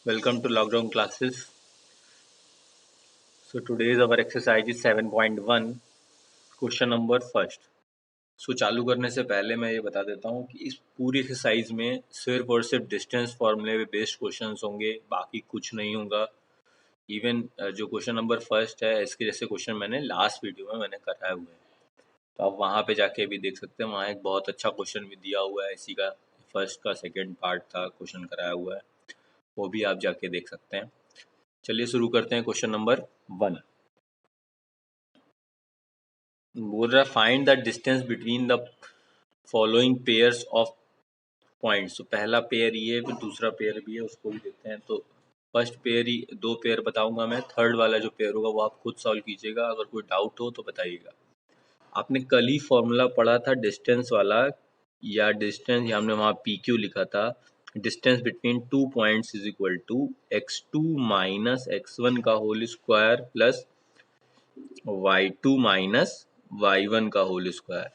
Welcome to lockdown classes. So today's our exercise is 7.1, question number first. So चालू करने से पहले मैं ये बता देता हूँ कि इस पूरी एक्सरसाइज में सिर्फ और सिर्फ डिस्टेंस फॉर्मूले बेस्ड क्वेश्चंस होंगे, बाकी कुछ नहीं होगा. इवन जो क्वेश्चन नंबर फर्स्ट है इसके जैसे क्वेश्चन मैंने लास्ट वीडियो में मैंने कराए हुए हैं, तो आप वहाँ पे जाके भी देख सकते हैं. वहाँ एक बहुत अच्छा क्वेश्चन भी दिया हुआ है, इसी का फर्स्ट का सेकेंड पार्ट था, क्वेश्चन कराया हुआ है, वो भी आप जाके देख सकते हैं. चलिए शुरू करते हैं. क्वेश्चन नंबर 1 बोल रहा है find the distance between the following pairs of points. तो पहला पेयर ये है, फिर दूसरा पेयर भी है, उसको भी देखते हैं. तो फर्स्ट पेयर ही, दो पेयर बताऊंगा मैं, थर्ड वाला जो पेयर होगा वो आप खुद सॉल्व कीजिएगा. अगर कोई डाउट हो तो बताइएगा. आपने कल ही फॉर्मूला पढ़ा था डिस्टेंस वाला, या डिस्टेंस हमने वहाँ पी क्यू लिखा था. Distance between two points is equal to x2 minus x1 का whole square plus y2 minus y1 का होल स्क्वायर,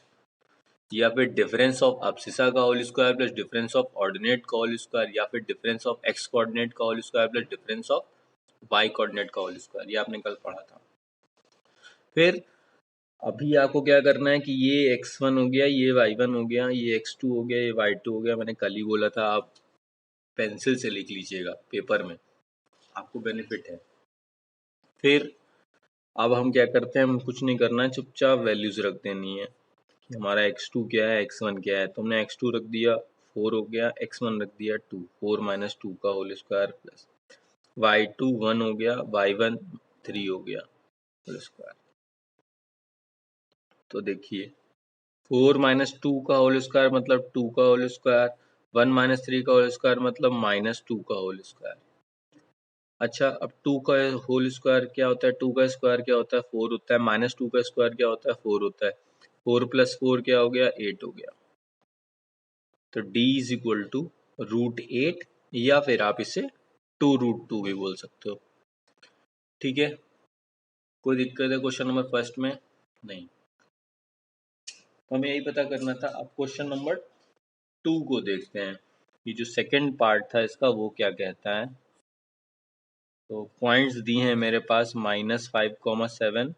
या फिर डिफरेंस ऑफ अब्सिसा का whole square plus difference of ordinate का होल स्क्वायर, या फिर डिफरेंस ऑफ एक्स कोऑर्डिनेट का whole square plus difference of Y coordinate का होल स्क्वायर. ये आपने कल पढ़ा था. फिर अभी आपको क्या करना है कि ये x1 हो गया, ये y1 हो गया, ये x2 हो गया, ये y2 हो गया. मैंने कल ही बोला था आप पेंसिल से लिख लीजिएगा पेपर में, आपको बेनिफिट है. फिर अब हम क्या करते हैं, हम कुछ नहीं करना है, चुपचाप वैल्यूज रख देनी है. हमारा x2 क्या है, x1 क्या है. तो हमने x2 रख दिया 4 हो गया, x1 रख दिया 2, 4 माइनस 2 का होल स्क्वायर प्लस y2 1 हो गया, y1 3 हो गया होल स्क्वायर. तो देखिए 4 माइनस 2 का होल स्क्वायर मतलब 2 का होल स्क्वायर, 1 माइनस 3 का होल स्क्वायर मतलब माइनस 2 का होल स्क्वायर. अच्छा, अब 2 का होल स्क्वायर क्या होता है, 2 का स्क्वायर क्या होता है 4 होता है, माइनस 2 का स्क्वायर क्या होता है 4 होता है. 4 प्लस 4 क्या हो गया 8 हो गया. तो d इज इक्वल टू √8, या फिर आप इसे 2√2 भी बोल सकते हो. ठीक है, कोई दिक्कत है क्वेश्चन नंबर फर्स्ट में? नहीं. हमें यही पता करना था. अब क्वेश्चन नंबर 2 को देखते हैं. ये जो सेकंड पार्ट था इसका वो क्या कहता है. तो पॉइंट्स दिए हैं मेरे पास -5,7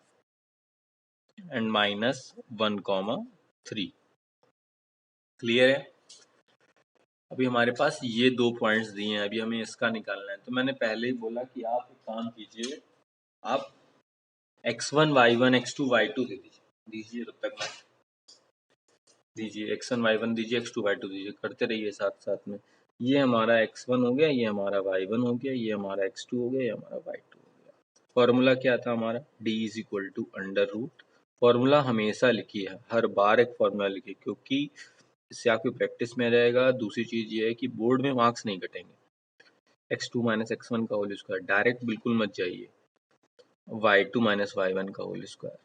एंड -1,3. क्लियर है. अभी हमारे पास ये दो पॉइंट्स दिए हैं, अभी हमें इसका निकालना है. तो मैंने पहले ही बोला कि आप एक काम कीजिए, आप x1 y1 x2 y2 दे दीजिए तब तक दीजिए, x1 y1 दीजिए, x2 y2 दीजिए, करते रहिए साथ साथ में. ये हमारा x1 हो गया, ये हमारा y1 हो गया, ये हमारा x2 हो गया, ये हमारा y2 हो गया. फॉर्मूला क्या था हमारा, d is equal to under root. Formula हमेशा लिखिए, हर बार एक फॉर्मूला लिखिए, क्योंकि इससे आपकी प्रैक्टिस में रहेगा. दूसरी चीज ये है कि बोर्ड में मार्क्स नहीं कटेंगे. x2 माइनस x1 का होल स्क्वायर डायरेक्ट बिल्कुल मत जाइए, y2 माइनस y1 का होल स्क्वायर.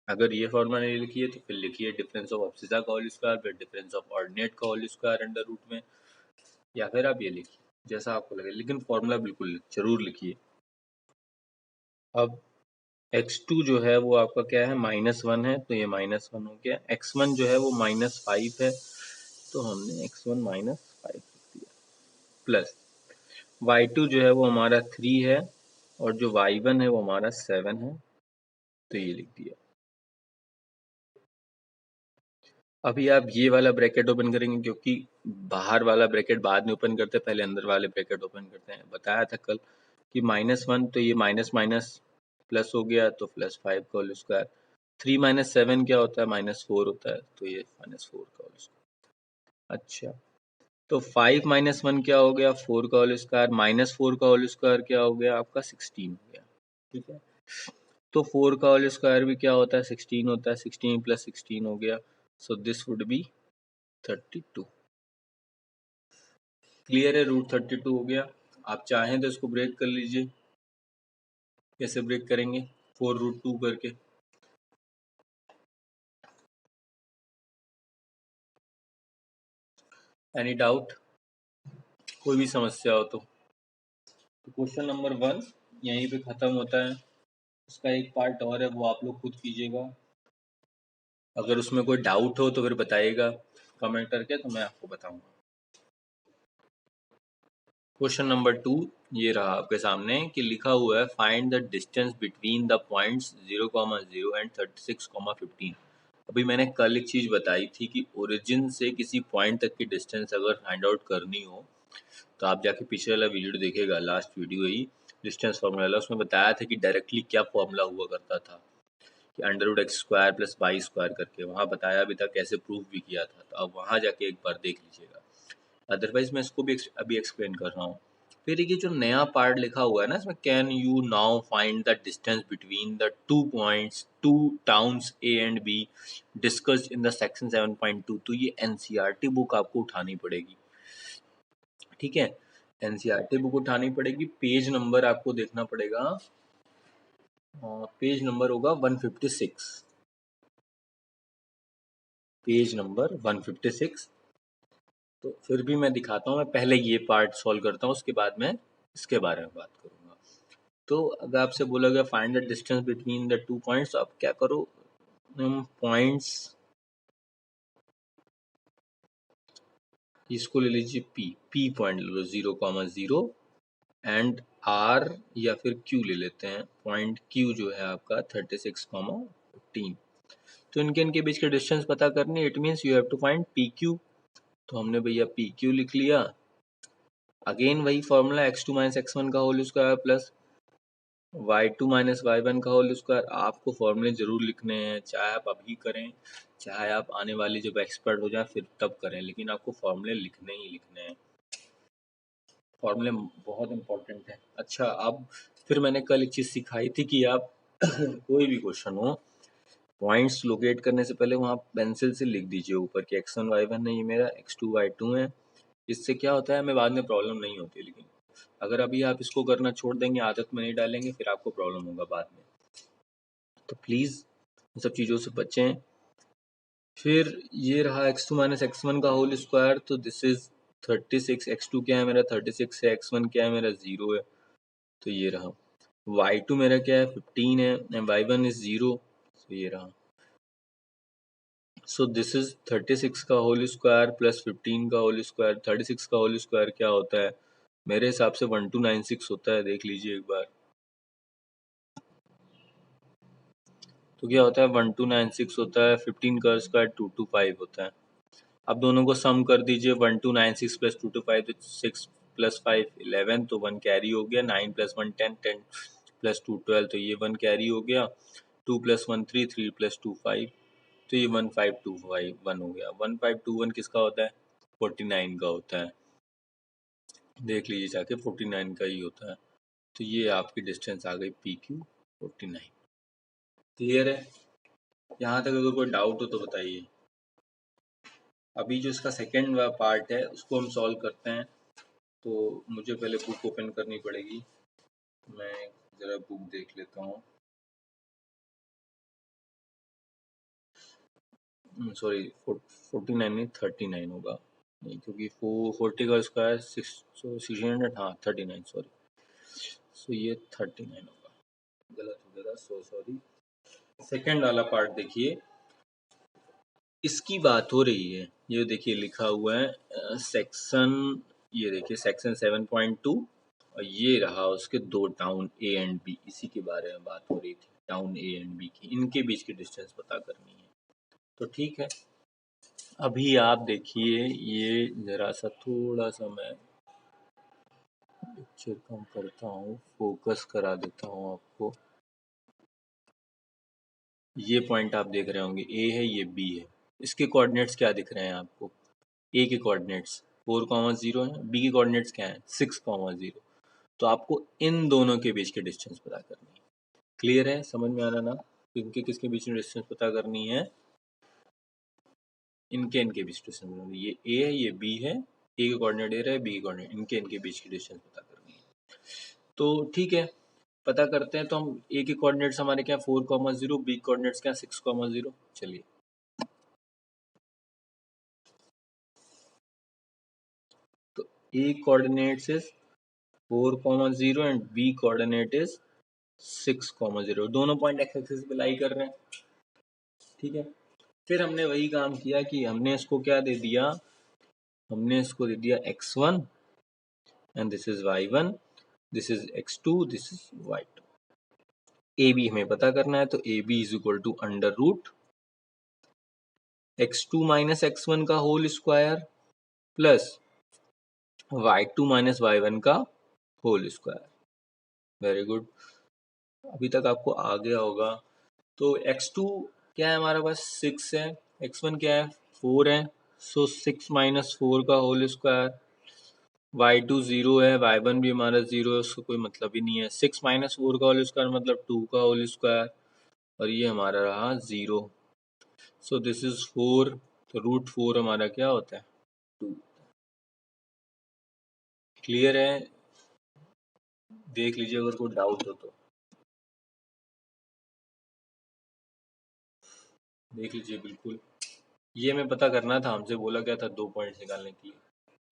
अगर ये फॉर्मूला नहीं लिखिए तो फिर लिखिए डिफरेंस ऑफ अब्सिसा का होल स्क्वायर फिर डिफरेंस ऑफ ऑर्डिनेट का होल स्क्वायर अंडर रूट में, या फिर आप ये लिखिए जैसा आपको लगे, लेकिन फॉर्मूला बिल्कुल जरूर लिखिए. अब x2 जो है वो आपका क्या है, -1 है, तो ये -1 हो गया. x1 जो है वो -5 है, तो हमने x1 -5 लिख दिया, प्लस y2 जो है वो हमारा 3 है, और जो y1 है वो हमारा 7 है, तो ये लिख दिया. अभी आप ये वाला ब्रैकेट ओपन करेंगे, क्योंकि बाहर वाला ब्रैकेट बाद में ओपन करते हैं, पहले अंदर वाले ब्रैकेट ओपन करते हैं. बताया था कल कि -1, तो ये माइनस माइनस प्लस हो गया, तो +5 का होल स्क्वायर. 3 माइनस 7 क्या होता है, -4 होता है, तो ये -4 का होल स्क्वायर. अच्छा, तो 5 माइनस 1 क्या हो गया, 4 का होल स्क्वायर, -4 का होल स्क्वायर क्या हो गया आपका 16 हो गया. ठीक है, तो 4 का होल स्क्वायर भी क्या होता है 16 होता है, 16 प्लस 16 हो गया, so this would be 32. Clear है, √32 हो गया. आप चाहें तो इसको ब्रेक कर लीजिए. कैसे ब्रेक करेंगे, 4√2 करके. एनी डाउट, कोई भी समस्या हो तो क्वेश्चन नंबर 1 यहीं पे खत्म होता है. इसका एक पार्ट और है, वो आप लोग खुद कीजिएगा. अगर उसमें कोई डाउट हो तो फिर बताइएगा कमेंट करके, तो मैं आपको बताऊंगा. क्वेश्चन नंबर 2 ये रहा आपके सामने कि लिखा हुआ है find the distance between the points 0,0 and 36,15। अभी मैंने कल एक चीज़ बताई थी कि ओरिजिन से किसी पॉइंट तक की डिस्टेंस अगर फाइंड आउट करनी हो तो आप जाके पीछे वाला वीडियो देखिएगा, लास्ट वीडियो ही डिस्टेंस फॉर्मूला वाला, उसमें बताया था कि डायरेक्टली क्या फॉर्मूला हुआ करता था कि under root x² plus y² करके, वहाँ बताया भी था, कैसे प्रूफ भी किया था। तो अब वहाँ जाके एक बार देख लीजिएगा, अदरवाइज मैं इसको भी अभी एक्सप्लेन कर रहा हूँ। फिर ये जो नया पार्ट लिखा हुआ है ना इसमें, can you now find the distance between the 2 points 2 towns A and be discussed in the section 7.2, तो ये एनसीईआरटी बुक आपको उठानी पड़ेगी। ठीक है, एनसीईआरटी बुक उठानी पड़ेगी। पेज नंबर आपको देखना पड़ेगा, पेज नंबर होगा 156, पेज नंबर 156। तो फिर भी मैं दिखाता हूँ, मैं पहले ये पार्ट सॉल्व करता हूँ, उसके बाद मैं इसके बारे में बात करूँगा। तो अगर आपसे बोला गया find the distance between the 2 points, तो आप क्या करो, पॉइंट्स इसको ले लीजिए, पी पॉइंट ले लो 0,0 एंड आर या फिर क्यू ले लेते हैं, पॉइंट क्यू जो है आपका 36,15। तो इनके इनके बीच के डिस्टेंस पता करनी, it means you have to find P Q. तो हमने भैया पी क्यू लिख लिया। अगेन वही फॉर्मूला x2 माइनस x1 का whole square plus y2 minus y1 का होल स्क्वायर। आपको फॉर्मूले जरूर लिखने हैं, चाहे आप अभी करें चाहे आप आने वाली जब एक्सपर्ट हो जाए फिर तब करें, लेकिन आपको फॉर्मूले लिखने ही लिखने हैं। फॉर्मूले बहुत इंपॉर्टेंट है। अच्छा, अब फिर मैंने कल एक चीज़ सिखाई थी कि आप कोई भी क्वेश्चन हो, पॉइंट्स लोकेट करने से पहले वहाँ पेंसिल से लिख दीजिए ऊपर कि x1 y1 है, ये मेरा x2 y2 है। इससे क्या होता है, हमें बाद में प्रॉब्लम नहीं होती। लेकिन अगर अभी आप इसको करना छोड़ देंगे, आदत में नहीं डालेंगे, फिर आपको प्रॉब्लम होगा बाद में। तो प्लीज़ इन सब चीज़ों से बचें। फिर ये रहा x2 माइनस x1 का होल स्क्वायर, तो दिस इज 36। x2 क्या है मेरा 36 है, x1 क्या है मेरा 0 है, तो ये रहा। y2 मेरा क्या है 15 है, एंड y1 इज 0, तो ये रहा। सो दिस इज 36 का होल स्क्वायर प्लस 15 का होल स्क्वायर। 36 का होल स्क्वायर क्या होता है, मेरे हिसाब से 1296 होता है, देख लीजिए एक बार। तो क्या होता है 1296 होता है, 15 का स्क्वायर 225 होता है। अब दोनों को सम कर दीजिए, 1296 प्लस 225, तो 6 प्लस 5 11, तो 1 कैरी हो गया। 9 प्लस 1 10, 10 प्लस 2 12, तो ये 1 कैरी हो गया। 2 प्लस 1 3, 3 प्लस 2 5, तो ये 1525 1 हो गया। 1521 किसका होता है 49 का होता है, देख लीजिए जाके 49 का ही होता है। तो ये आपकी डिस्टेंस आ गई पी क्यू 49। क्लियर है? यहाँ तक अगर कोई डाउट हो तो बताइए। अभी जो इसका सेकेंड पार्ट है उसको हम सॉल्व करते हैं। तो मुझे पहले बुक ओपन करनी पड़ेगी, मैं ज़रा बुक देख लेता हूँ। सॉरी 49 नहीं 39 होगा, नहीं क्योंकि 40 का स्क्वायर 600, हाँ 39, सॉरी। सो ये 39 होगा, गलत हो गया, सो सॉरी। सेकेंड वाला पार्ट देखिए, इसकी बात हो रही है। ये देखिए लिखा हुआ है सेक्शन, ये देखिए सेक्शन 7.2, और ये रहा उसके दो टाउन ए एंड बी, इसी के बारे में बात हो रही थी, टाउन ए एंड बी की, इनके बीच की डिस्टेंस पता करनी है। तो ठीक है, अभी आप देखिए, ये ज़रा सा थोड़ा सा मैं पिक्चर कम करता हूँ, फोकस करा देता हूँ आपको। ये पॉइंट आप देख रहे होंगे, ए है ये बी है, इसके कोऑर्डिनेट्स क्या दिख रहे हैं आपको, ए के कोऑर्डिनेट्स 4,0 है, बी के कोऑर्डिनेट्स क्या है 6,0। तो आपको इन दोनों के बीच की डिस्टेंस पता करनी है। क्लियर है, समझ में आ रहा ना, इनके किसके बीच में डिस्टेंस पता करनी है, इनके इनके बीच डिस्टेंस पता करनी है। ये ए है ये बी है, ए के कोऑर्डिनेट ए है, बी के कोऑर्डिनेट, इनके इनके बीच की डिस्टेंस पता करनी है। तो ठीक है, पता करते हैं। तो हम ए के कोऑर्डिनेट्स हमारे क्या 4,0, बी कोऑर्डिनेट्स क्या 6,0। चलिए, तो A coordinates is 4,0 and B coordinate is 6,0, दोनों पॉइंट एक्स एक्सिस पे लाई कर रहे हैं। ठीक है, फिर हमने वही काम किया कि हमने इसको क्या दे दिया, हमने इसको दे दिया x1 and this is y1, this is x2, this is y2। A B हमें पता करना है, तो A B is equal to under root x2 minus x1 का whole square plus y2 minus y1 का होल स्क्वायर। वेरी गुड, अभी तक आपको आ गया होगा। तो x2 क्या है हमारे पास 6 है, x1 क्या है 4 है, सो 6 माइनस 4 का होल स्क्वायर। y2 0 है, y1 भी हमारा 0 है, उसका कोई मतलब ही नहीं है। 6 माइनस 4 का होल स्क्वायर मतलब 2 का होल स्क्वायर, और ये हमारा रहा 0। सो दिस इज 4, तो रूट 4 हमारा क्या होता है 2। क्लियर है, देख लीजिए अगर कोई डाउट हो तो देख लीजिए। बिल्कुल, ये हमें पता करना था, हमसे बोला गया था 2 पॉइंट्स निकालने के लिए।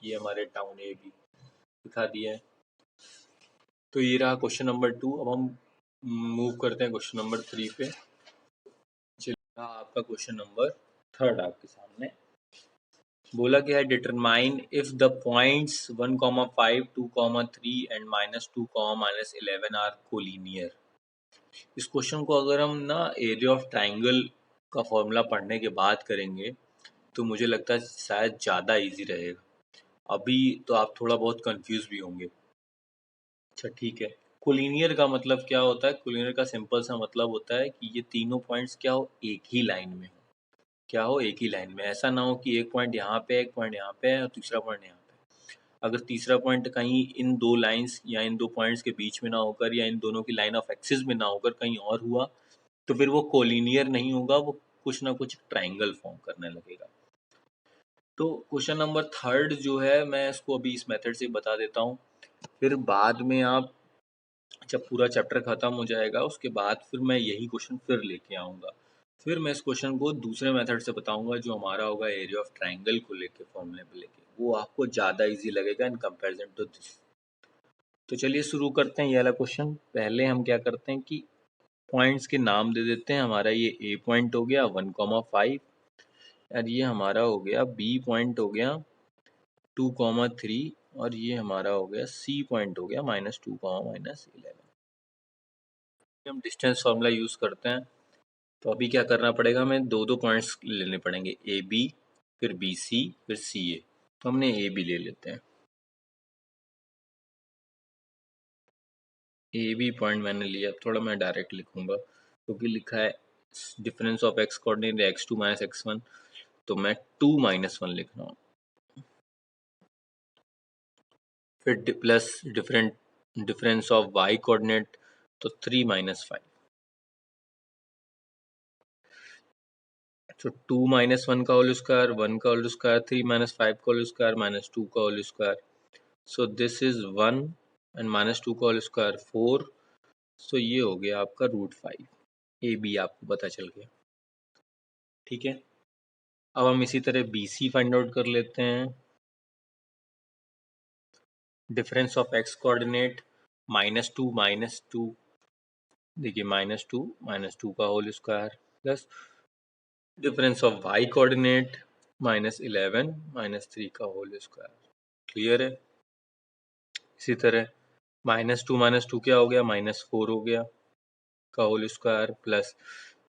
ये हमारे टाउन ए बी दिखा दिया है। तो ये रहा क्वेश्चन नंबर 2। अब हम मूव करते हैं क्वेश्चन नंबर 3 पे। चलिए आपका क्वेश्चन नंबर 3 आपके सामने बोला गया है, determine if the points 1,5, 2,3 and -2, -11 are collinear. इस क्वेश्चन को अगर हम ना एरिया ऑफ ट्राइंगल का फॉर्मूला पढ़ने के बाद करेंगे तो मुझे लगता है शायद ज़्यादा इजी रहेगा। अभी तो आप थोड़ा बहुत कंफ्यूज भी होंगे। अच्छा ठीक है, कोलिनियर का मतलब क्या होता है? कोलिनियर का सिंपल सा मतलब होता है कि ये तीनों पॉइंट्स क्या हो, एक ही लाइन में हो। क्या हो, एक ही लाइन में। ऐसा ना हो कि एक पॉइंट यहाँ पे है, एक पॉइंट यहाँ पे है और तीसरा पॉइंट यहाँ पे। अगर तीसरा पॉइंट कहीं इन दो लाइंस या इन दो पॉइंट्स के बीच में ना होकर या इन दोनों की लाइन ऑफ एक्सिस में ना होकर कहीं और हुआ तो फिर वो कोलिनियर नहीं होगा, वो कुछ ना कुछ ट्राइंगल फॉर्म करने लगेगा। तो क्वेश्चन नंबर 3 जो है, मैं इसको अभी इस मेथड से बता देता हूँ, फिर बाद में आप जब पूरा चैप्टर खत्म हो जाएगा उसके बाद फिर मैं यही क्वेश्चन फिर लेके आऊँगा। फिर मैं इस क्वेश्चन को दूसरे मेथड से बताऊँगा जो हमारा होगा एरिया ऑफ ट्राइंगल को लेके, फॉर्मूले पे लेके। वो आपको ज़्यादा इजी लगेगा इन कंपैरिजन टू दिस। तो चलिए शुरू करते हैं ये वाला क्वेश्चन। पहले हम क्या करते हैं कि पॉइंट्स के नाम दे देते हैं। हमारा ये ए पॉइंट हो गया 1,5, और ये हमारा हो गया बी पॉइंट हो गया 2,3, और ये हमारा हो गया सी पॉइंट हो गया -2, -11। हम डिस्टेंस फार्मूला यूज़ करते हैं। तो अभी क्या करना पड़ेगा, हमें दो दो पॉइंट्स लेने पड़ेंगे, ए बी फिर बी सी फिर सी ए। तो हमने ए बी ले लेते हैं। ए बी पॉइंट मैंने लिया, थोड़ा मैं डायरेक्ट लिखूंगा क्योंकि लिखा है difference of x coordinate x2 - x1, तो मैं 2 - 1 लिख रहा हूँ। फिर plus difference of y coordinate, तो 3 - 5। तो 2 - 1 का होल स्क्वायर, 1 का होल स्क्वायर, 3 - 5 का होल स्क्वायर, -2 का whole square. So this is 1 and -2 का होल स्क्वायर 4। सो ये हो गया आपका √5। ए बी आपको पता चल गया। ठीक है, अब हम इसी तरह बी सी फाइंड आउट कर लेते हैं। डिफरेंस ऑफ एक्स कोऑर्डिनेट -2 देखिए -2 का whole square plus difference of Y coordinate -11 -3 का होल स्क्वायर। क्लियर है। इसी तरह -2 क्या हो गया, -4 हो गया का होल स्क्वायर प्लस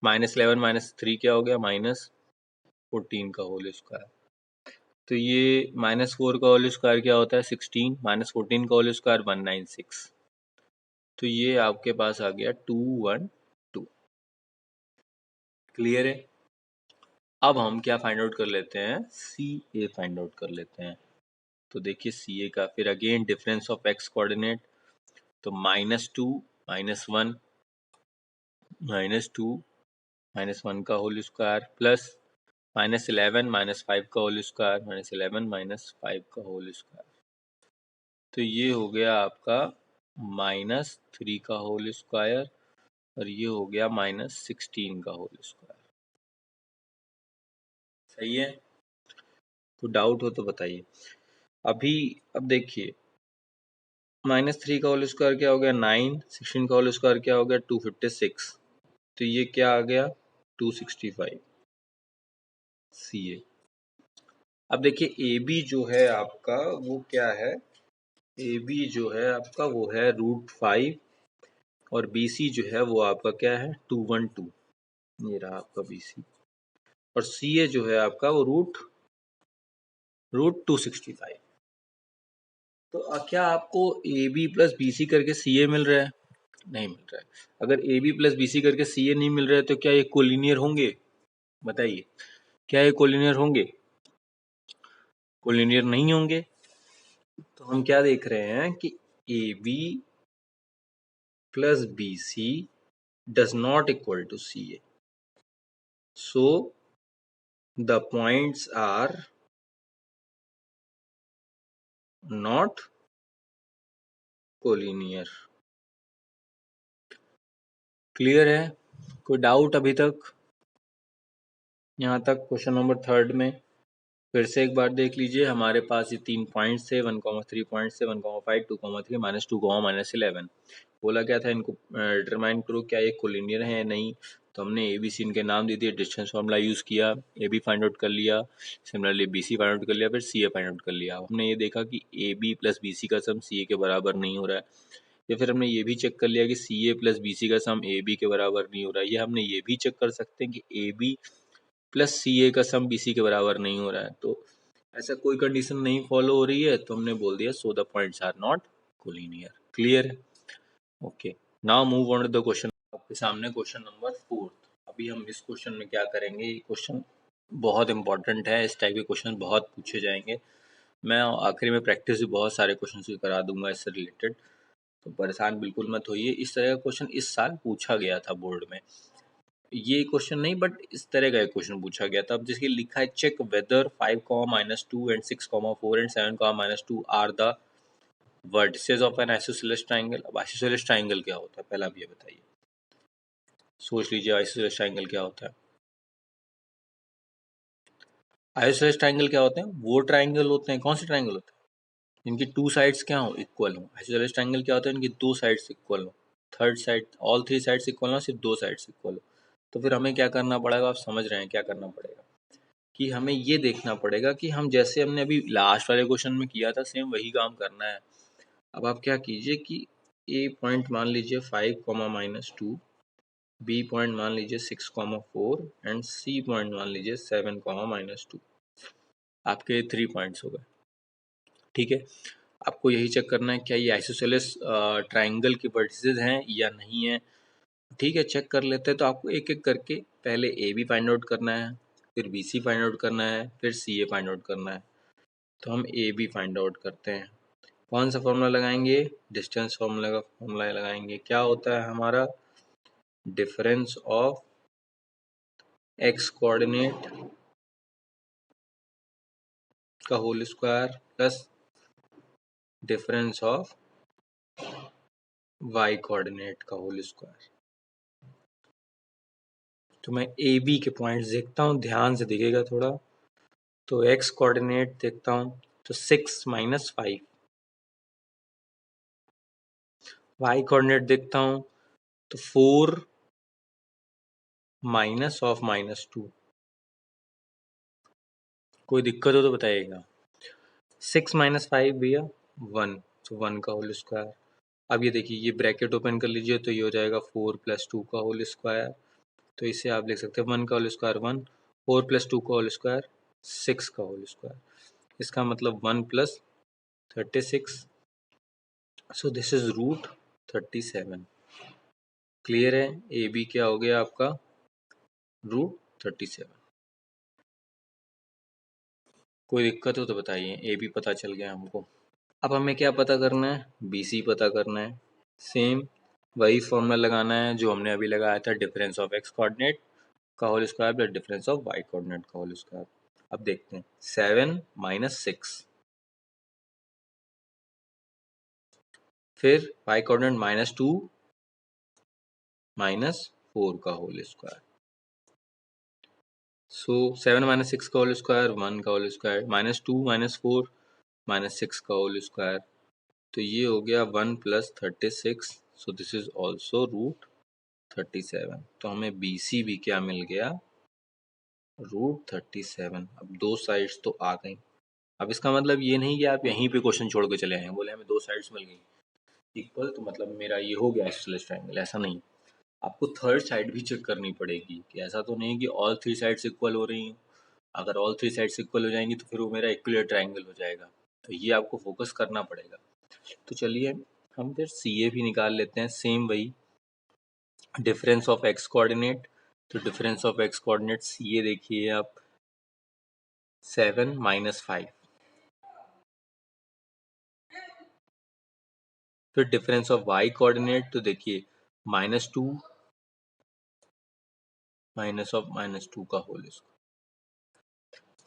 -11 -3 क्या हो गया, -14 का होल स्क्वायर। तो ये -4 का होल स्क्वायर क्या होता है 16, -14 का होल स्क्वायर 196। तो ये आपके पास आ गया 212। क्लियर है। अब हम क्या फाइंड आउट कर लेते हैं, सी ए फाइंड आउट कर लेते हैं। तो देखिए सी ए का फिर again difference of x coordinate, तो -2 -1 -2 -1 का होल स्क्वायर प्लस -11 -5 का होल स्क्वायर -11 -5 का होल स्क्वायर। तो ये हो गया आपका -3 का होल स्क्वायर और ये हो गया -16 का होल स्क्वायर। सही है, कोई डाउट हो तो बताइए। अभी अब देखिए -3 का होल स्क्वायर क्या हो गया 9, 16 का होल स्क्वायर क्या हो गया 256। तो ये क्या आ गया 265 सी ए। अब देखिए ए बी जो है आपका वो क्या है ए बी जो है आपका वो है √5 और बी सी जो है वो आपका क्या है 212, ये रहा आपका बी सी, और सी ए जो है आपका वो रूट 265। तो क्या आपको A B plus B C करके सी ए मिल रहा है? नहीं मिल रहा है। अगर A B plus B C करके सी ए नहीं मिल रहा है तो क्या ये कोलिनियर होंगे? बताइए, क्या ये कोलिनियर होंगे? कोलिनियर नहीं होंगे। तो हम क्या देख रहे हैं कि A B plus B C does not equal to C A, so the points are not collinear. Clear है? कोई डाउट अभी तक? यहाँ तक क्वेश्चन नंबर 3 में फिर से एक बार देख लीजिए। हमारे पास ये 3 पॉइंट्स थे, 1,3 पॉइंट्स थे, 1,5, 2,3, -2, -11। बोला क्या था, इनको डिटरमाइन करो क्या ये कोलिनियर है या नहीं। तो हमने ए बी सी इनके नाम दे दिए, डिस्टेंस फार्मूला यूज़ किया, ए बी फाइंड आउट कर लिया, similarly B C find out कर लिया, फिर सी ए फाइंड आउट कर लिया। हमने ये देखा कि A B plus B C का सम सी ए के बराबर नहीं हो रहा है, या फिर हमने ये भी चेक कर लिया कि सी ए प्लस बी सी का सम ए बी के बराबर नहीं हो रहा है, या हमने ये भी चेक कर सकते हैं कि ए बी प्लस सी ए का सम बी सी के बराबर नहीं हो रहा है। तो ऐसा कोई कंडीशन नहीं फॉलो हो रही है, तो हमने बोल दिया so the points are not collinear. Clear है? Okay, now move on to the question. आपके सामने क्वेश्चन नंबर 4। अभी हम इस क्वेश्चन में क्या करेंगे, ये क्वेश्चन बहुत इंपॉर्टेंट है, इस टाइप के क्वेश्चन बहुत पूछे जाएंगे। मैं आखिरी में प्रैक्टिस भी बहुत सारे क्वेश्चन भी करा दूंगा इससे रिलेटेड, तो परेशान बिल्कुल मत होइए। इस तरह का क्वेश्चन इस साल पूछा गया था बोर्ड में, ये क्वेश्चन नहीं बट इस तरह का एक क्वेश्चन पूछा गया था। अब जिसकी लिखा है check whether 5, -2 and 6, 4 and 7, -2 are the vertices of an isosceles triangle. अब आइसोसेलेस ट्राइंगल क्या होता है पहले आप ये बताइए, सोच लीजिए आइसोसेलेस ट्राइंगल क्या होता है। आइसोसेलेस ट्राइंगल क्या होते हैं? वो ट्राइंगल होते हैं, कौन से ट्राइंगल होते हैं इनकी टू साइड्स क्या हो, इक्वल हो। आइसोसेलेस ट्राइंगल क्या होता है? इनकी दो साइड्स इक्वल हो, third side all three sides equal हो, सिर्फ दो साइड्स इक्वल हो। तो फिर हमें क्या करना पड़ेगा, आप समझ रहे हैं क्या करना पड़ेगा, कि हमें ये देखना पड़ेगा कि हम जैसे हमने अभी लास्ट वाले क्वेश्चन में किया था सेम वही काम करना है। अब आप क्या कीजिए कि ए पॉइंट मान लीजिए 5, -2, बी पॉइंट मान लीजिए 6, 4 एंड सी पॉइंट मान लीजिए 7, -2। आपके 3 पॉइंट्स हो गए। ठीक है, आपको यही चेक करना है क्या ये आइसोसेलेस ट्राइंगल के वर्टिसेस हैं या नहीं है। ठीक है, चेक कर लेते हैं। तो आपको एक एक करके पहले ए बी फाइंड आउट करना है, फिर बी सी फाइंड आउट करना है, फिर सी ए फाइंड आउट करना है। तो हम ए बी फाइंड आउट करते हैं। कौन सा फॉर्मूला लगाएंगे? डिस्टेंस फॉर्मूला का फॉर्मूला लगाएंगे। क्या होता है हमारा? डिफरेंस ऑफ एक्स कोऑर्डिनेट का whole square plus difference of Y coordinate का होल स्क्वायर। तो मैं ए बी के पॉइंट्स देखता हूँ, ध्यान से देखिएगा थोड़ा। तो एक्स कोऑर्डिनेट देखता हूँ तो 6 - 5, वाई कोऑर्डिनेट देखता हूँ तो 4 -2। कोई दिक्कत हो तो बताइएगा। 6 - 5 भैया 1, तो 1 का होल स्क्वायर। अब ये देखिए, ये ब्रैकेट ओपन कर लीजिए तो ये हो जाएगा 4 + 2 का होल स्क्वायर। तो इसे आप लिख सकते हैं 1 का होल स्क्वायर 1, 4 + 2 का होल स्क्वायर 6 का होल स्क्वायर। इसका मतलब 1 + 36, सो दिस इज √37। क्लियर है? ए बी क्या हो गया आपका? √37। कोई दिक्कत हो तो बताइए। ए बी पता चल गया हमको। अब हमें क्या पता करना है? बी सी पता करना है। सेम वही फॉर्मूला लगाना है जो हमने अभी लगाया था, डिफरेंस ऑफ एक्स कोऑर्डिनेट का whole square plus difference of Y coordinate का होल स्क्वायर। अब देखते हैं 7 - 6, फिर वाई कोऑर्डिनेट -2 -4 का होल स्क्वायर। सो 7 - 6 का होल स्क्वायर 1 का होल स्क्वायर, -2 -4 -6 का होल स्क्वायर। तो ये हो गया 1 + 36, सो दिस इज ऑल्सो √37। तो हमें बी सी भी क्या मिल गया? √37। अब दो साइड्स तो आ गई। अब इसका मतलब ये नहीं कि आप यहीं पे क्वेश्चन छोड़ के चले आए, बोले हमें दो साइड्स मिल गई इक्वल तो मतलब मेरा ये हो गया आइसोसेलेस ट्रायंगल, ऐसा नहीं। आपको थर्ड साइड भी चेक करनी पड़ेगी कि ऐसा तो नहीं कि ऑल थ्री साइड्स इक्वल हो रही हैं। अगर ऑल थ्री साइड्स इक्वल हो जाएंगी तो फिर वो मेरा इक्विलेटर ट्रायंगल हो जाएगा, तो ये आपको फोकस करना पड़ेगा। तो चलिए हम फिर सी ए भी निकाल लेते हैं, सेम वही डिफरेंस ऑफ एक्स कोऑर्डिनेट। तो डिफरेंस ऑफ एक्स कोऑर्डिनेट सी ए देखिए आप 7 - 5, फिर डिफरेंस ऑफ वाई कोऑर्डिनेट तो देखिए -2 माइनस ऑफ -2 का होल स्क्वायर।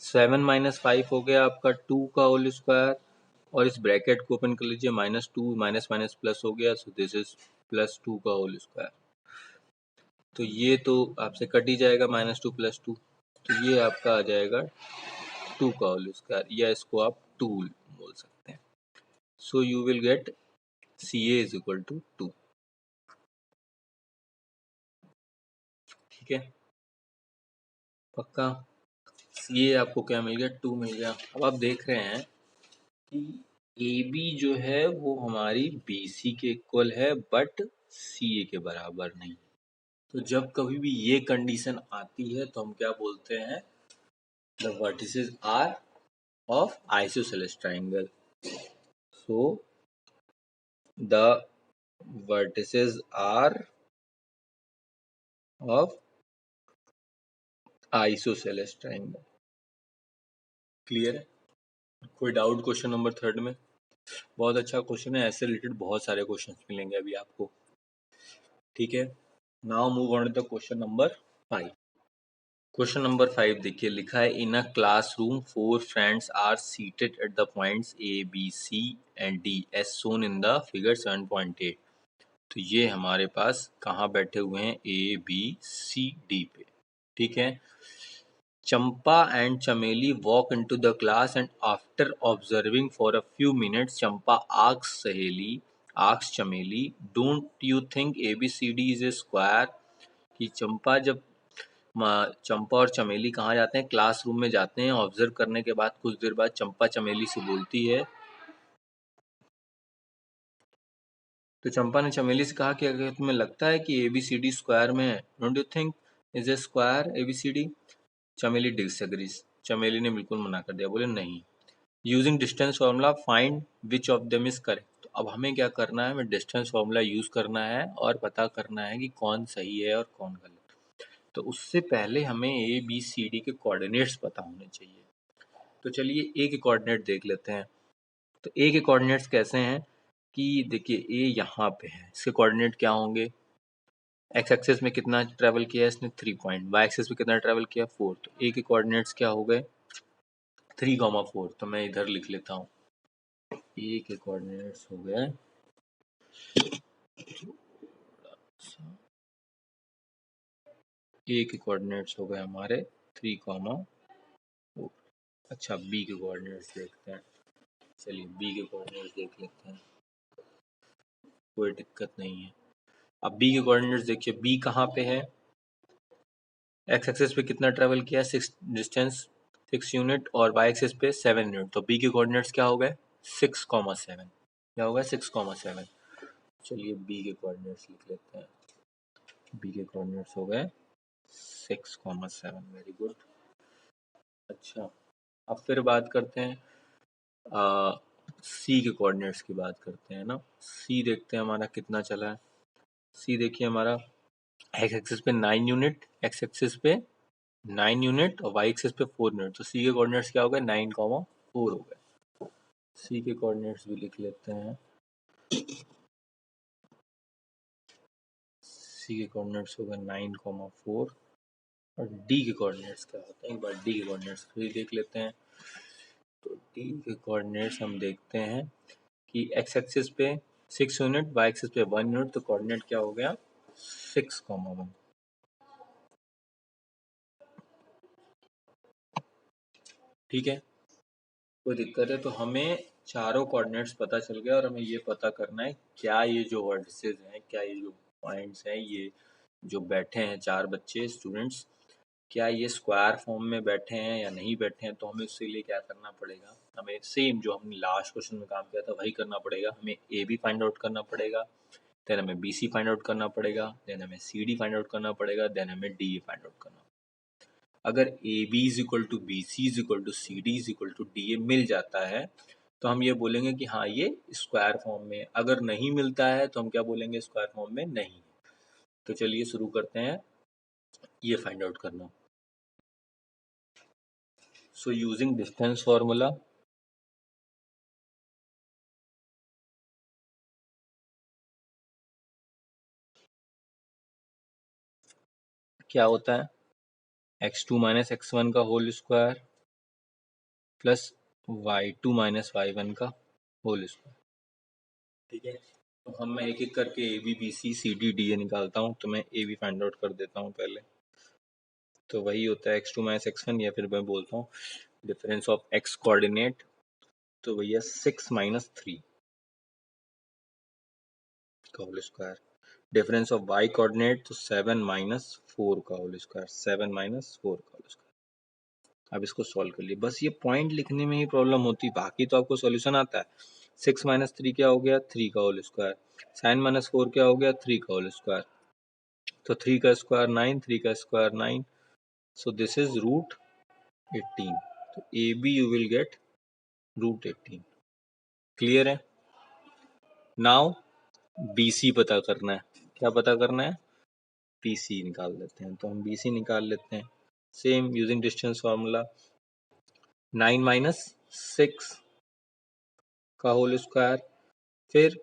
7 - 5 हो गया आपका 2 का होल स्क्वायर, और इस ब्रैकेट को ओपन कर लीजिए, -2 माइनस माइनस प्लस हो गया, सो दिस इज +2 का होल स्क्वायर। तो ये तो आपसे कट ही जाएगा, -2 + 2, तो ये आपका आ जाएगा 2 का होल स्क्वायर, या इसको आप 2 बोल सकते हैं। So you will get C A is equal to 2। ठीक है, पक्का सी ए आपको क्या मिल गया, 2 मिल गया। अब आप देख रहे हैं कि ए बी जो है वो हमारी बी सी के इक्वल है, बट सी ए के बराबर नहीं। तो जब कभी भी ये कंडीशन आती है तो हम क्या बोलते हैं, the vertices are of isosceles triangle. So the vertices are of isosceles triangle. Clear है? कोई डाउट क्वेश्चन नंबर थर्ड में? बहुत अच्छा क्वेश्चन है, ऐसे रिलेटेड बहुत सारे क्वेश्चन मिलेंगे अभी आपको। ठीक है, now move on to the question number 5। Question number 5 देखिए, लिखा है in a classroom 4 friends are seated at the points A B C and D as shown in the figure 7.8। तो ये हमारे पास कहाँ बैठे हुए हैं, ए बी सी डी पे। ठीक है, Champa and Chameli walk into the class and after observing for a few minutes Champa asks Chameli, don't you think A B C D is a square. कि चंपा और चमेली कहाँ जाते हैं, क्लासरूम में जाते हैं। ऑब्जर्व करने के बाद कुछ देर बाद चंपा चमेली से बोलती है, तो चंपा ने चमेली से कहा कि अगर तुम्हें लगता है कि A B C D square में है, don't you think is a square A B C D. Chameli disagrees, Chameli ने बिल्कुल मना कर दिया, बोले नहीं। Using distance formula find which of them is correct. तो अब हमें क्या करना है, हमें डिस्टेंस फार्मूला यूज करना है और पता करना है कि कौन सही है और कौन गलत। तो उससे पहले हमें ए बी सी डी के कोऑर्डिनेट्स पता होने चाहिए। तो चलिए ए के कोऑर्डिनेट देख लेते हैं। तो ए के कोऑर्डिनेट्स कैसे हैं कि देखिए ए यहाँ पे है, इसके कोऑर्डिनेट क्या होंगे, एक्स एक्सिस में कितना ट्रेवल किया है इसने 3 पॉइंट, वाई एक्सिस में कितना ट्रेवल किया 4। तो ए के कोऑर्डिनेट्स क्या हो गए 3, 4। तो मैं इधर लिख लेता हूँ, ए के कोऑर्डिनेट्स हो गए, ए के कोऑर्डिनेट्स हो गए हमारे 3, 4। अच्छा, बी के कोऑर्डिनेट्स देखते हैं। चलिए बी के कोऑर्डिनेट्स देख लेते हैं, कोई दिक्कत नहीं है। अब बी के कोऑर्डिनेट्स देखिए, बी कहाँ पे है, एक्स एक्सिस पे कितना ट्रेवल किया 6 डिस्टेंस 6 यूनिट, और वाई एक्सिस पे 7 यूनिट। तो बी के कोऑर्डिनेट्स क्या हो गए 6, 7। क्या होगा 6, 7। चलिए बी के कोऑर्डिनेट्स लिख लेते हैं, बी के कोऑर्डिनेट्स हो गए 6, 7। Very good. अच्छा, अब फिर बात करते हैं सी के कोऑर्डिनेट्स की बात करते हैं ना। सी देखते हैं हमारा कितना चला है। सी देखिए हमारा एक्स एक्सिस पे 9 यूनिट, एक्स एक्सिस पे 9 यूनिट और वाई एक्सिस पे 4 यूनिट। तो सी के कोऑर्डिनेट्स क्या हो गए 9, 4 हो गए। सी के कोऑर्डिनेट्स भी लिख लेते हैं, सी के कोऑर्डिनेट्स हो गए 9, 4। और डी के कोऑर्डिनेट्स क्या होते हैं, एक बार डी के कोऑर्डिनेट्स भी देख लेते हैं। तो डी के कोऑर्डिनेट्स हम देखते हैं कि एक्स एक्सिस पे 6 यूनिट, वाई एक्सिस पे 1 यूनिट। तो कोऑर्डिनेट क्या हो गया 6, 1। ठीक है, कोई दिक्कत है, तो हमें चारों कोऑर्डिनेट्स पता चल गया और हमें ये पता करना है क्या ये जो वर्टिसेस हैं, क्या ये जो पॉइंट्स हैं, ये जो बैठे हैं चार बच्चे स्टूडेंट्स, क्या ये स्क्वायर फॉर्म में बैठे हैं या नहीं बैठे हैं, तो हमें उसके लिए क्या करना पड़ेगा, हमें सेम जो हमने लास्ट क्वेश्चन में काम किया था वही करना पड़ेगा। हमें ए बी फाइंड आउट करना पड़ेगा, देन हमें बी सी फाइंड आउट करना पड़ेगा, देन हमें सी डी फाइंड आउट करना पड़ेगा, देन हमें डी ए फाइंड आउट करना पड़ेगा। अगर A B is equal to B C is equal to C D is equal to D A मिल जाता है तो हम ये बोलेंगे कि हाँ ये स्क्वायर फॉर्म में। अगर नहीं मिलता है तो हम क्या बोलेंगे, स्क्वायर फॉर्म में नहीं। तो चलिए शुरू करते हैं ये फाइंड आउट करना। सो यूजिंग डिस्टेंस फॉर्मूला, क्या होता है, x2 माइनस x1 का whole square plus y2 minus y1 का होल स्क्वायर। ठीक है, तो हम मैं एक एक करके A B B C C D D A निकालता हूँ। तो मैं ए बी फाइंड आउट कर देता हूँ पहले। तो वही होता है x2 माइनस x1, या फिर मैं बोलता हूँ डिफरेंस ऑफ x कोऑर्डिनेट, तो भैया 6 माइनस 3 का whole square. Difference of y coordinate तो 7 माइनस 4 का होल स्क्वायर, 7 माइनस 4 का होल स्क्वायर। अब इसको सॉल्व कर लिए, बस ये पॉइंट लिखने में ही प्रॉब्लम होती, बाकी तो आपको सॉल्यूशन आता है। 6 माइनस 3 क्या हो गया, 3 का होल स्क्वायर। 7 माइनस 4 क्या हो गया, 3 का होल स्क्वायर। तो 3 का स्क्वायर 9, 3 का square 9, so this is root 18। तो A B you will get root 18। Clear है। नाउ बी सी पता करना है। क्या पता करना है, बी सी निकाल लेते हैं। तो हम बी सी निकाल लेते हैं same using distance formula. 9 minus 6 का होल स्क्वायर, फिर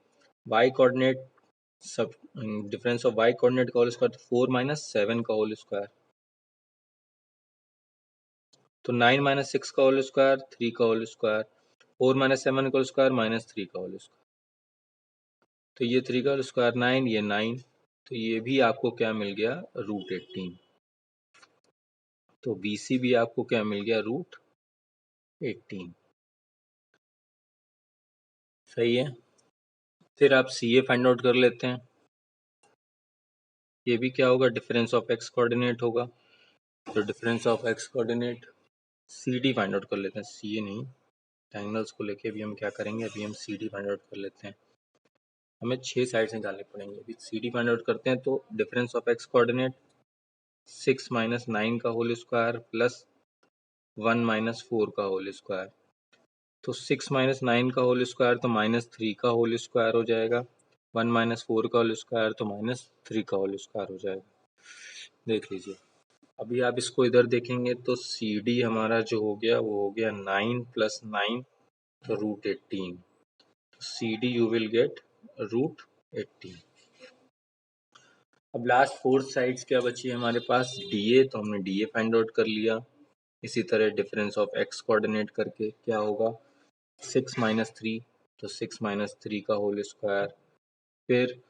y कोऑर्डिनेट सब डिफरेंस ऑफ y कोऑर्डिनेट का होल स्क्वायर, तो 4 माइनस 7 का होल स्क्वायर। तो 9 माइनस 6 का होल स्क्वायर, 3 का होल स्क्वायर, 4 माइनस 7 का होल स्क्वायर, माइनस 3 का होल स्क्वायर। तो ये 3 का होल स्क्वायर 9, ये 9, तो ये भी आपको क्या मिल गया, रूट 18। तो बी सी भी आपको क्या मिल गया, रूट 18। सही है। फिर आप सी ए फाइंड आउट कर लेते हैं। ये भी क्या होगा, डिफरेंस ऑफ एक्स कोऑर्डिनेट होगा। तो difference of x coordinate, C D find out कर लेते हैं, सी ए नहीं। ट्रायंगल्स को लेके अभी हम क्या करेंगे, अभी हम सी डी फाइंड आउट कर लेते हैं। हमें 6 साइड्स निकालनी पड़ेंगे। अभी सी डी फाइंड आउट करते हैं। तो difference of x coordinate 6 minus 9 का होल स्क्वायर प्लस 1 माइनस 4 का होल स्क्वायर। तो 6 माइनस 9 का होल स्क्वायर तो माइनस 3 का होल स्क्वायर हो जाएगा। 1 माइनस 4 का होल स्क्वायर तो माइनस 3 का होल स्क्वायर हो जाएगा। देख लीजिए। अभी आप इसको इधर देखेंगे तो सी डी हमारा जो हो गया वो हो गया 9 प्लस 9, तो root 18। C D you will get root 18। अब लास्ट फोर्थ साइड्स क्या बची है हमारे पास, डी ए। तो हमने डी ए फाइंड आउट कर लिया। इसी तरह डिफरेंस ऑफ एक्स कोऑर्डिनेट करके क्या होगा, 6 माइनस 3, तो 6 माइनस 3 का होल स्क्वायर। फिर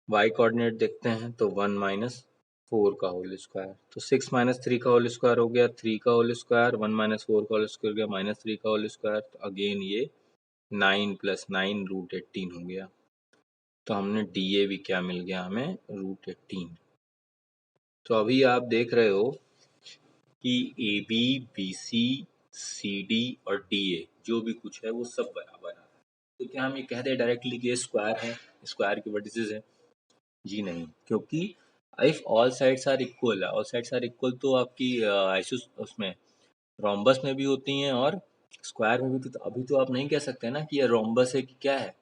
वाई कोऑर्डिनेट देखते हैं तो 1 माइनस 4 का होल स्क्वायर। तो 6 माइनस 3 का होल स्क्वायर हो गया 3 का होल स्क्वायर, 1 माइनस 4 का होल स्क्वायर हो गया माइनस 3 का होल स्क्वायर। तो अगेन ये 9 प्लस 9 रूट 18 हो गया। तो हमने डी ए भी क्या मिल गया हमें, रूट 18। तो अभी आप देख रहे हो कि A B B C C D और डी ए जो भी कुछ है वो सब बराबर है। तो क्या हम ये कह दें डायरेक्टली कि ये स्क्वायर है, स्क्वायर की वर्टिसेस है? जी नहीं, क्योंकि if all sides are equal, all sides are equal तो आपकी आइसोस उसमें रोम्बस में भी होती हैं और स्क्वायर में भी। तो अभी तो आप नहीं कह सकते ना कि ये रोम्बस है कि क्या है,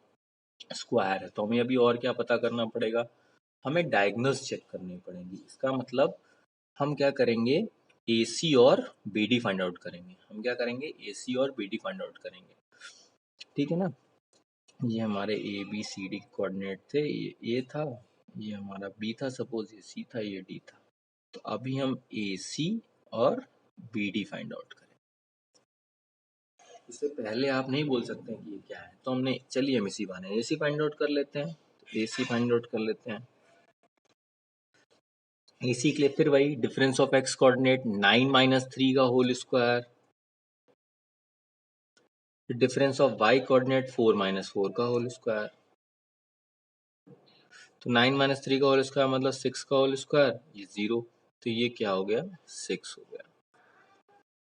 स्क्वायर है। तो हमें अभी और क्या पता करना पड़ेगा, हमें डायगोनल्स चेक करनी पड़ेंगी। इसका मतलब हम क्या करेंगे, ए सी और बी डी फाइंड आउट करेंगे। हम क्या करेंगे, ए सी और बी डी फाइंड आउट करेंगे। ठीक है ना। ये हमारे A B C D coordinate थे, ये ए था, ये हमारा बी था, सपोज ये सी था, ये डी था। तो अभी हम ए सी और बी डी फाइंड आउट करें। इससे पहले आप नहीं बोल सकते कि ये क्या है। तो हमने, चलिए हम इसी बहाने ए सी फाइंड आउट कर लेते हैं। तो ए सी फाइंड आउट कर लेते हैं। ए सी के लिए फिर वही difference of x coordinate 9 minus 3 का whole square, difference of Y coordinate 4 minus 4 का होल स्क्वायर। तो 9 माइनस 3 का होल स्क्वायर मतलब 6 का होल स्क्वायर, ये 0। तो ये क्या हो गया 6 हो गया।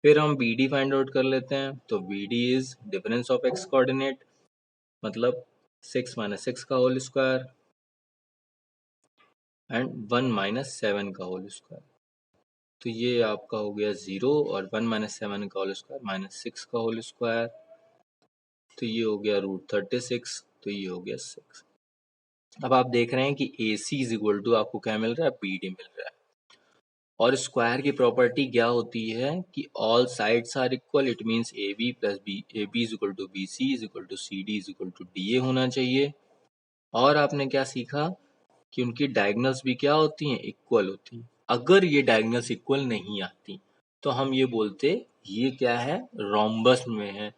फिर हम बी डी फाइंड आउट कर लेते हैं। तो B D is difference of x coordinate, मतलब 6 माइनस 6 का होल स्क्वायर एंड 1 माइनस 7 का होल स्क्वायर। तो ये आपका हो गया 0 और 1 माइनस 7 का होल स्क्वायर माइनस 6 का होल स्क्वायर, तो ये हो गया √36, तो ये हो गया 6। अब आप देख रहे हैं कि ए सी इज इक्वल टू आपको क्या मिल रहा है, बी डी मिल रहा है। और स्क्वायर की प्रॉपर्टी क्या होती है कि all sides are equal, it means A B plus B, A B is equal to B C is equal to C D is equal to D A होना चाहिए। और आपने क्या सीखा कि उनकी डायगोनल्स भी क्या होती हैं, इक्वल होती हैं। अगर ये डायगोनल्स इक्वल नहीं आती तो हम ये बोलते ये क्या है, रोम्बस में है,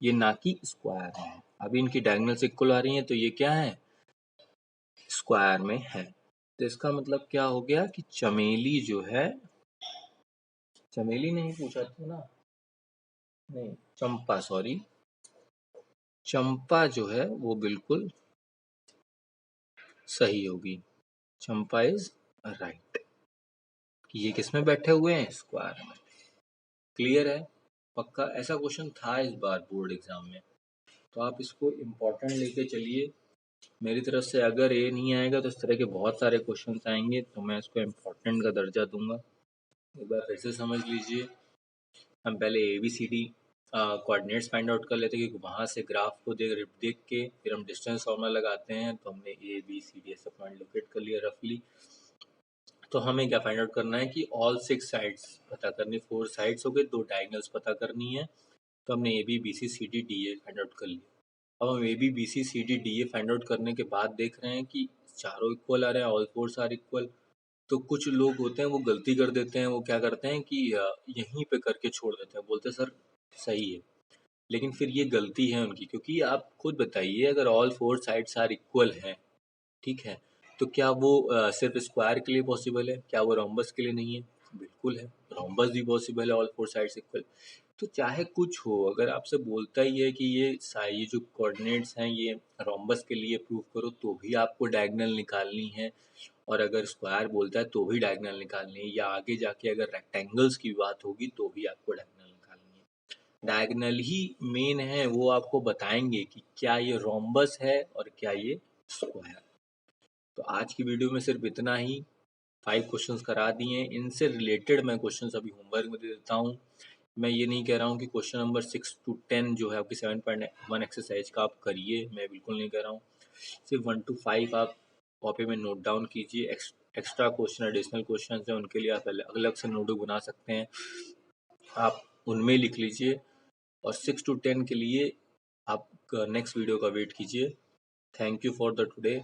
ये ना कि स्क्वायर है। अभी इनकी डायगोनल्स इक्वल आ रही हैं तो ये क्या है, स्क्वायर में है। तो इसका मतलब क्या हो गया कि चमेली जो है, चमेली नहीं पूछा था ना, नहीं चंपा, सॉरी, चंपा जो है वो बिल्कुल सही होगी। चंपा इज राइट कि ये किस में बैठे हुए हैं, स्क्वायर में। क्लियर है, पक्का। ऐसा क्वेश्चन था इस बार बोर्ड एग्जाम में, तो आप इसको इम्पोर्टेंट लेके चलिए। मेरी तरफ से अगर ये नहीं आएगा तो इस तरह के बहुत सारे क्वेश्चन आएंगे, तो मैं इसको इम्पोर्टेंट का दर्जा दूंगा। एक बार फिर से समझ लीजिए। हम पहले A B C D coordinates find out कर लेते हैं, क्योंकि वहाँ से ग्राफ को देख के फिर हम डिस्टेंस फॉर्मूला लगाते हैं। तो हमने ए बी सी डी ऐसा पॉइंट लोकेट कर लिया रफली। तो हमें क्या फाइंड आउट करना है कि ऑल 6 साइड्स पता करनी, 4 साइड्स हो गए, 2 डायगोनल्स पता करनी है। तो हमने A B B C C D D A find out कर लिया। अब हम A B B C C D D A find out करने के बाद देख रहे हैं कि चारों इक्वल आ रहे हैं, ऑल 4 आर इक्वल। तो कुछ लोग होते हैं वो गलती कर देते हैं, वो क्या करते हैं कि यहीं पे करके छोड़ देते हैं, बोलते हैं सर सही है। लेकिन फिर ये गलती है उनकी, क्योंकि आप खुद बताइए अगर ऑल 4 साइड्स आर इक्वल हैं, ठीक है, तो क्या वो सिर्फ स्क्वायर के लिए पॉसिबल है, क्या वो रोम्बस के लिए नहीं है? बिल्कुल है, रोम्बस भी पॉसिबल है, ऑल 4 साइड्स इक्वल। तो चाहे कुछ हो, अगर आपसे बोलता ही है कि ये जो कोऑर्डिनेट्स हैं ये रोम्बस के लिए प्रूव करो, तो भी आपको डायगोनल निकालनी है। और अगर स्क्वायर बोलता है तो भी डायगोनल निकालनी है, या आगे जाके अगर रेक्टेंगल्स की बात होगी तो भी आपको डायगोनल निकालनी है। डायगोनल ही मेन है, वो आपको बताएंगे कि क्या ये रोम्बस है और क्या ये स्क्वायर। तो आज की वीडियो में सिर्फ इतना ही, 5 क्वेश्चंस करा दिए हैं। इनसे रिलेटेड मैं क्वेश्चंस अभी होमवर्क में दे देता हूँ। मैं ये नहीं कह रहा हूँ कि क्वेश्चन नंबर 6 to 10 जो है आपकी 7.1 एक्सरसाइज का आप करिए, मैं बिल्कुल नहीं कह रहा हूँ। सिर्फ 1 to 5 आप कॉपी में नोट डाउन कीजिए। एक्स्ट्रा क्वेश्चन, एडिशनल क्वेश्चन हैं, उनके लिए आप अलग से नोटबुक बना सकते हैं, आप उनमें लिख लीजिए। और 6 to 10 के लिए आप नेक्स्ट वीडियो का वेट कीजिए। Thank you for the today.